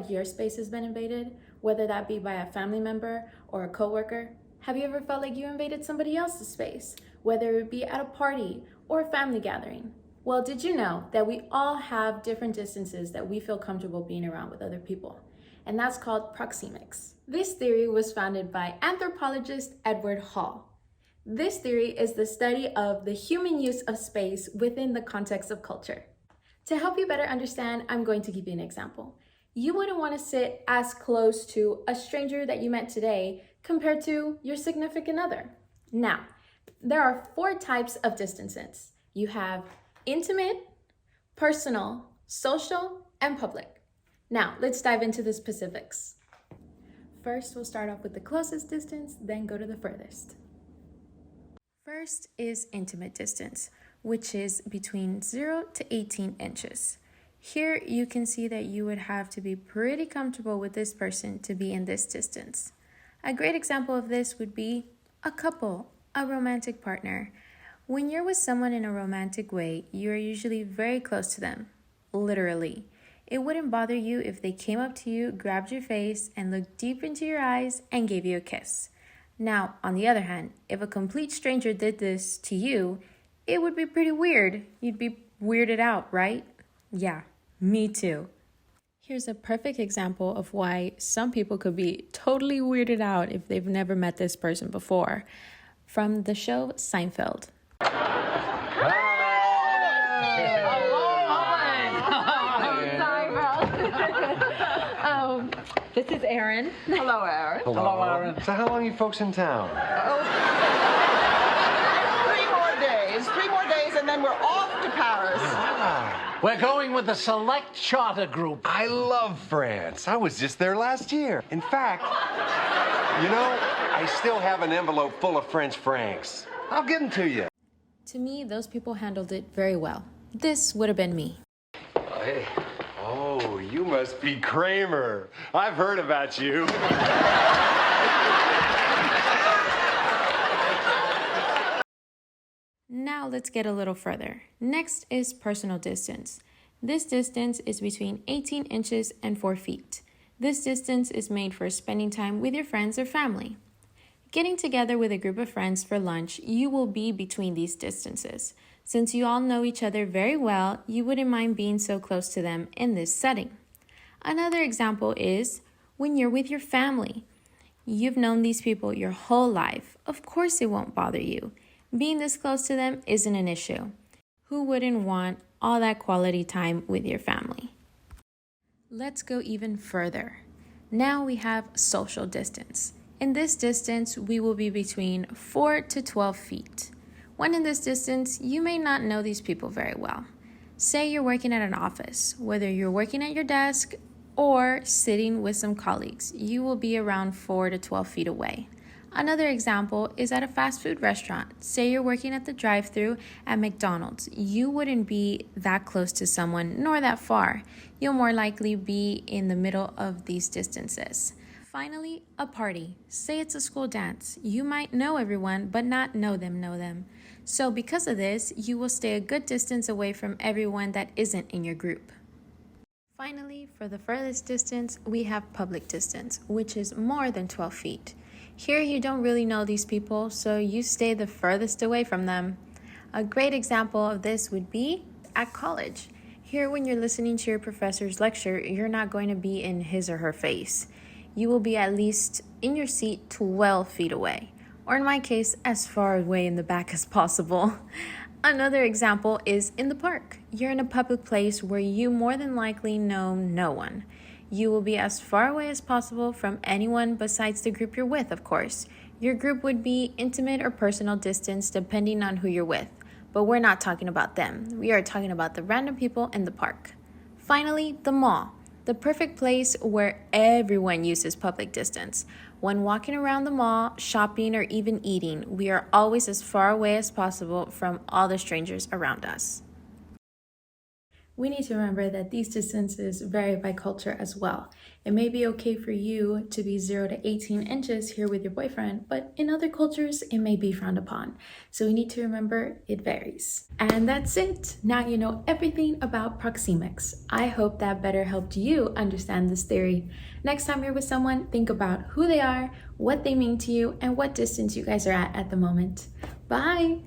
like your space has been invaded, whether that be by a family member or a coworker? Have you ever felt like you invaded somebody else's space, whether it be at a party or a family gathering? Well, did you know that we all have different distances that we feel comfortable being around with other people? And that's called Proxemics. This theory was founded by anthropologist Edward Hall. This theory is the study of the human use of space within the context of culture. To help you better understand, I'm going to give you an example. You wouldn't want to sit as close to a stranger that you met today compared to your significant other. Now, there are 4 types of distances. You have intimate, personal, social, and public. Now, let's dive into the specifics. First, we'll start off with the closest distance, then go to the furthest. First is intimate distance, which is between 0 to 18 inches. Here you can see that you would have to be pretty comfortable with this person to be in this distance. A great example of this would be a couple, a romantic partner. When you're with someone in a romantic way, you're usually very close to them, literally. It wouldn't bother you if they came up to you, grabbed your face, and looked deep into your eyes and gave you a kiss. Now, on the other hand, if a complete stranger did this to you, it would be pretty weird. You'd be weirded out, right? Yeah, me too. Here's a perfect example of why some people could be totally weirded out if they've never met this person before. From the show Seinfeld. This is Aaron. Hello, Aaron. Hello, Aaron. So how long are you folks in town? 3 more days, and then we're off to Paris. We're going with the select charter group. I love France. I was just there last year. In fact, I still have an envelope full of French francs. I'll give them to you. To me, those people handled it very well. This would have been me. Hey. Oh, you must be Kramer. I've heard about you. Now let's get a little further. Next is personal distance. This distance is between 18 inches and 4 feet. This distance is made for spending time with your friends or family. Getting together with a group of friends for lunch, you will be between these distances. Since you all know each other very well, you wouldn't mind being so close to them in this setting. Another example is when you're with your family. You've known these people your whole life. Of course it won't bother you. Being this close to them isn't an issue. Who wouldn't want all that quality time with your family? Let's go even further. Now we have social distance. In this distance, we will be between 4 to 12 feet. When in this distance, you may not know these people very well. Say you're working at an office, whether you're working at your desk or sitting with some colleagues, you will be around 4 to 12 feet away. Another example is at a fast food restaurant. Say you're working at the drive-thru at McDonald's. You wouldn't be that close to someone nor that far. You'll more likely be in the middle of these distances. Finally, a party. Say it's a school dance. You might know everyone, but not know them. So because of this, you will stay a good distance away from everyone that isn't in your group. Finally, for the furthest distance, we have public distance, which is more than 12 feet. Here you don't really know these people, so you stay the furthest away from them. A great example of this would be at college. Here, when you're listening to your professor's lecture, you're not going to be in his or her face. You will be at least in your seat 12 feet away, or in my case, as far away in the back as possible. Another example is in the park. You're in a public place where you more than likely know no one. You will be as far away as possible from anyone besides the group you're with, of course. Your group would be intimate or personal distance depending on who you're with, but we're not talking about them. We are talking about the random people in the park. Finally, the mall. The perfect place where everyone uses public distance. When walking around the mall, shopping, or even eating, we are always as far away as possible from all the strangers around us. We need to remember that these distances vary by culture as well. It may be okay for you to be 0 to 18 inches here with your boyfriend, but in other cultures, it may be frowned upon. So we need to remember it varies. And that's it. Now you know everything about proxemics. I hope that better helped you understand this theory. Next time you're with someone, think about who they are, what they mean to you, and what distance you guys are at the moment. Bye!